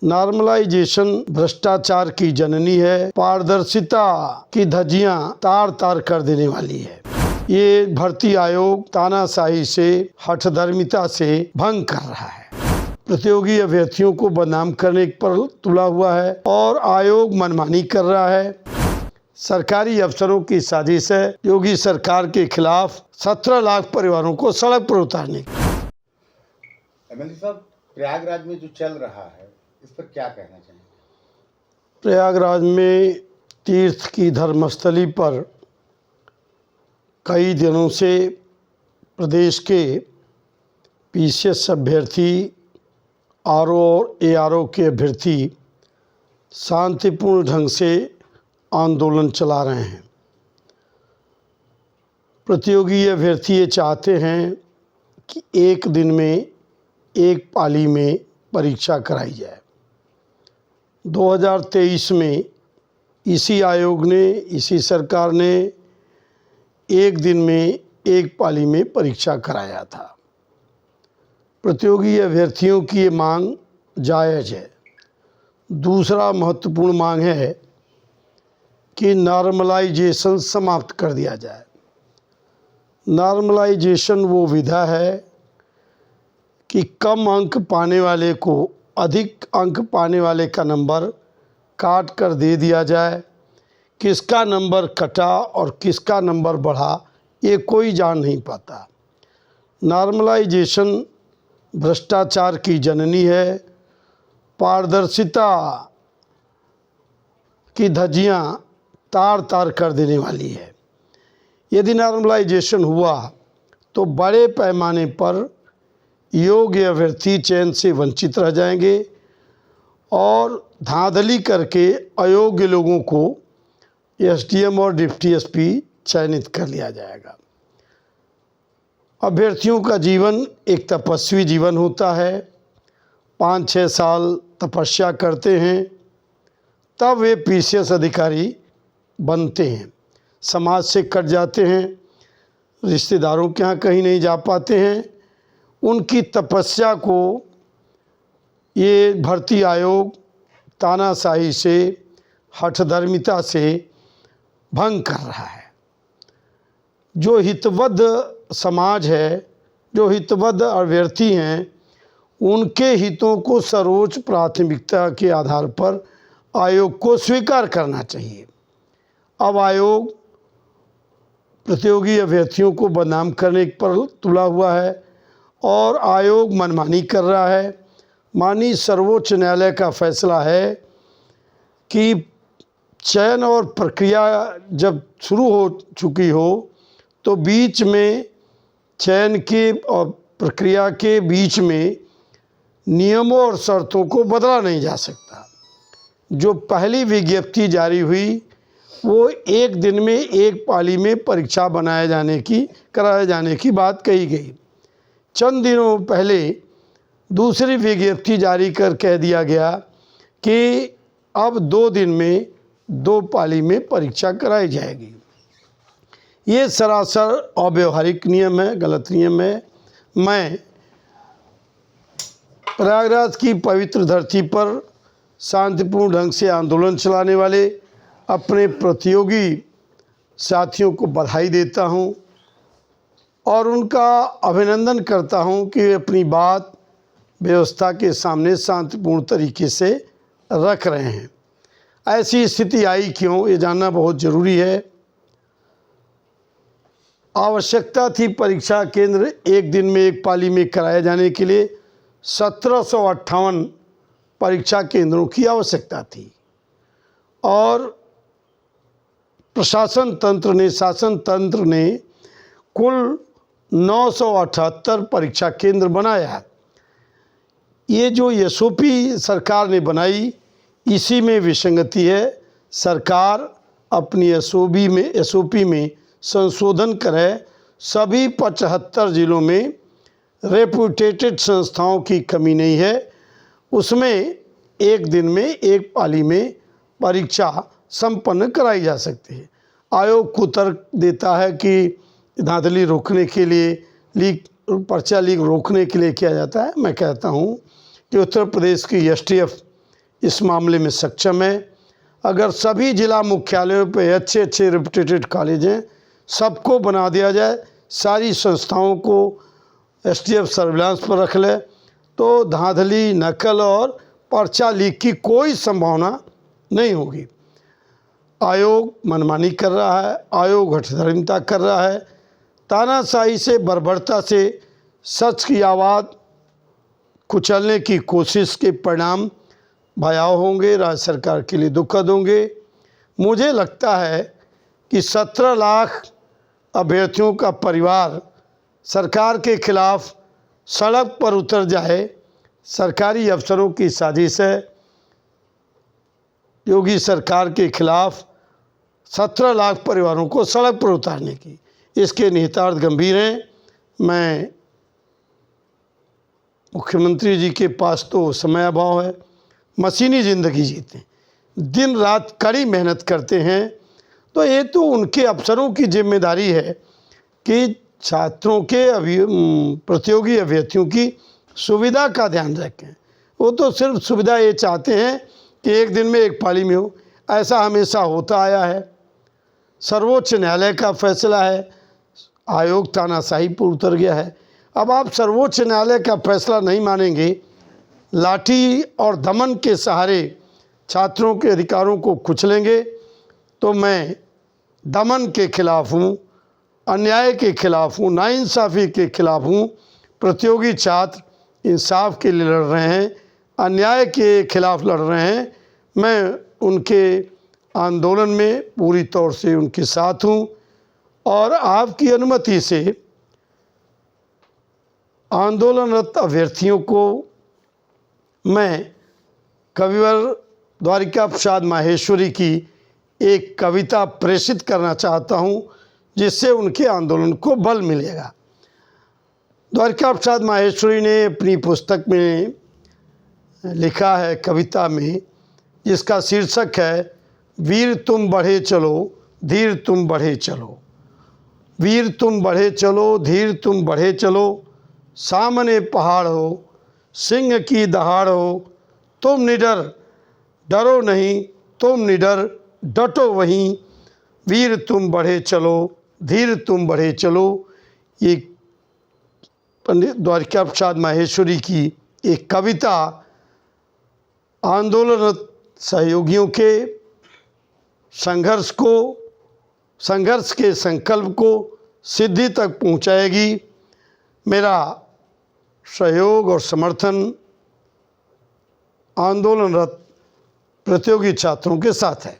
Normalisation भ्रष्टाचार की जननी है, पारदर्शिता की धज्जियां तार तार कर देने वाली है। ये भर्ती आयोग तानाशाही से, हठधर्मिता से भंग कर रहा है, प्रतियोगी अभ्यर्थियों को बदनाम करने पर तुला हुआ है और आयोग मनमानी कर रहा है। सरकारी अफसरों की साजिश है योगी सरकार के खिलाफ 17 लाख परिवारों को सड़क पर उतारने की। एमएलए साहब, प्रयागराज में जो चल रहा है इस पर क्या कहना चाहेंगे? प्रयागराज में तीर्थ की धर्मस्थली पर कई दिनों से प्रदेश के पीसीएस अभ्यर्थी, आरओ और एआरओ के अभ्यर्थी शांतिपूर्ण ढंग से आंदोलन चला रहे हैं। प्रतियोगी अभ्यर्थी ये चाहते हैं कि एक दिन में एक पाली में परीक्षा कराई जाए। 2023 में इसी आयोग ने, इसी सरकार ने एक दिन में एक पाली में परीक्षा कराया था। प्रतियोगी अभ्यर्थियों की ये मांग जायज़ है। दूसरा महत्वपूर्ण मांग है कि नॉर्मलाइजेशन समाप्त कर दिया जाए। नॉर्मलाइजेशन वो विधा है कि कम अंक पाने वाले को अधिक अंक पाने वाले का नंबर काट कर दे दिया जाए। किसका नंबर कटा और किसका नंबर बढ़ा ये कोई जान नहीं पाता। नॉर्मलाइजेशन भ्रष्टाचार की जननी है, पारदर्शिता की धज्जियां तार तार कर देने वाली है। यदि नॉर्मलाइजेशन हुआ तो बड़े पैमाने पर योग्य अभ्यर्थी चयन से वंचित रह जाएंगे और धांधली करके अयोग्य लोगों को एसडीएम और डिप्टी एसपी चयनित कर लिया जाएगा। अभ्यर्थियों का जीवन एक तपस्वी जीवन होता है। 5-6 साल तपस्या करते हैं, तब वे पीसीएस अधिकारी बनते हैं। समाज से कट जाते हैं, रिश्तेदारों के यहाँ कहीं नहीं जा पाते हैं। उनकी तपस्या को ये भर्ती आयोग तानाशाही से, हठधर्मिता से भंग कर रहा है। जो हितबद्ध समाज है, जो हितबद्ध अभ्यर्थी हैं, उनके हितों को सर्वोच्च प्राथमिकता के आधार पर आयोग को स्वीकार करना चाहिए। अब आयोग प्रतियोगी अभ्यर्थियों को बदनाम करने पर तुला हुआ है और आयोग मनमानी कर रहा है। माननीय सर्वोच्च न्यायालय का फैसला है कि चयन और प्रक्रिया जब शुरू हो चुकी हो तो बीच में चयन के और प्रक्रिया के बीच में नियमों और शर्तों को बदला नहीं जा सकता। जो पहली विज्ञप्ति जारी हुई वो एक दिन में एक पाली में परीक्षा कराए जाने की बात कही गई। चंद दिनों पहले दूसरी विज्ञप्ति जारी कर कह दिया गया कि अब 2 दिन में 2 पाली में परीक्षा कराई जाएगी। ये सरासर अव्यवहारिक नियम है, गलत नियम है। मैं प्रयागराज की पवित्र धरती पर शांतिपूर्ण ढंग से आंदोलन चलाने वाले अपने प्रतियोगी साथियों को बधाई देता हूं और उनका अभिनंदन करता हूं कि वे अपनी बात व्यवस्था के सामने शांतिपूर्ण तरीके से रख रहे हैं। ऐसी स्थिति आई क्यों, ये जानना बहुत ज़रूरी है। आवश्यकता थी परीक्षा केंद्र एक दिन में एक पाली में कराए जाने के लिए 1758 परीक्षा केंद्रों की आवश्यकता थी और शासन तंत्र ने कुल 978 परीक्षा केंद्र बनाया। ये जो एसओपी सरकार ने बनाई इसी में विसंगति है। सरकार अपनी एसओपी में संशोधन करे। सभी 75 जिलों में रेपुटेटेड संस्थाओं की कमी नहीं है। उसमें एक दिन में एक पाली में परीक्षा संपन्न कराई जा सकती है। आयोग को तर्क देता है कि धांधली रोकने के लिए पर्चा लीक रोकने के लिए किया जाता है। मैं कहता हूँ कि उत्तर प्रदेश की एसटीएफ इस मामले में सक्षम है। अगर सभी जिला मुख्यालयों पे अच्छे अच्छे रेपुटेटेड कॉलेज हैं, सबको बना दिया जाए, सारी संस्थाओं को एसटीएफ सर्विलांस पर रख ले, तो धांधली, नकल और पर्चा लीक की कोई संभावना नहीं होगी। आयोग मनमानी कर रहा है, आयोग हठधर्मिता कर रहा है, तानाशाही से, बर्बरता से सच की आवाज़ कुचलने की कोशिश के परिणाम भयावह होंगे, राज्य सरकार के लिए दुखद होंगे। मुझे लगता है कि 17 लाख अभ्यर्थियों का परिवार सरकार के खिलाफ सड़क पर उतर जाए, सरकारी अफसरों की साजिश है योगी सरकार के खिलाफ 17 लाख परिवारों को सड़क पर उतारने की। इसके निहितार्थ गंभीर हैं। मैं मुख्यमंत्री जी के पास तो समय अभाव है, मशीनी ज़िंदगी जीते हैं, दिन रात कड़ी मेहनत करते हैं, तो ये तो उनके अफसरों की जिम्मेदारी है कि छात्रों के प्रतियोगी अभ्यर्थियों की सुविधा का ध्यान रखें। वो तो सिर्फ सुविधा ये चाहते हैं कि एक दिन में एक पाली में हो, ऐसा हमेशा होता आया है। सर्वोच्च न्यायालय का फैसला है, आयोग तानाशाही पर उतर गया है। अब आप सर्वोच्च न्यायालय का फैसला नहीं मानेंगे, लाठी और दमन के सहारे छात्रों के अधिकारों को कुचलेंगे, तो मैं दमन के खिलाफ हूँ, अन्याय के खिलाफ हूँ, नाइंसाफ़ी के खिलाफ हूँ। प्रतियोगी छात्र इंसाफ के लिए लड़ रहे हैं, अन्याय के खिलाफ लड़ रहे हैं। मैं उनके आंदोलन में पूरी तौर से उनके साथ हूँ और आपकी अनुमति से आंदोलनरत अभ्यर्थियों को मैं कविवर द्वारिका प्रसाद माहेश्वरी की एक कविता प्रेषित करना चाहता हूँ, जिससे उनके आंदोलन को बल मिलेगा। द्वारिका प्रसाद माहेश्वरी ने अपनी पुस्तक में लिखा है, कविता में, जिसका शीर्षक है वीर तुम बढ़े चलो, धीर तुम बढ़े चलो। वीर तुम बढ़े चलो, धीर तुम बढ़े चलो, सामने पहाड़ हो, सिंह की दहाड़ हो, तुम निडर डरो नहीं, तुम निडर डटो वहीं। वीर तुम बढ़े चलो, धीर तुम बढ़े चलो। ये पंडित द्वारिका प्रसाद माहेश्वरी की एक कविता आंदोलनरत सहयोगियों के संघर्ष के संकल्प को सिद्धि तक पहुंचाएगी। मेरा सहयोग और समर्थन आंदोलनरत प्रतियोगी छात्रों के साथ है।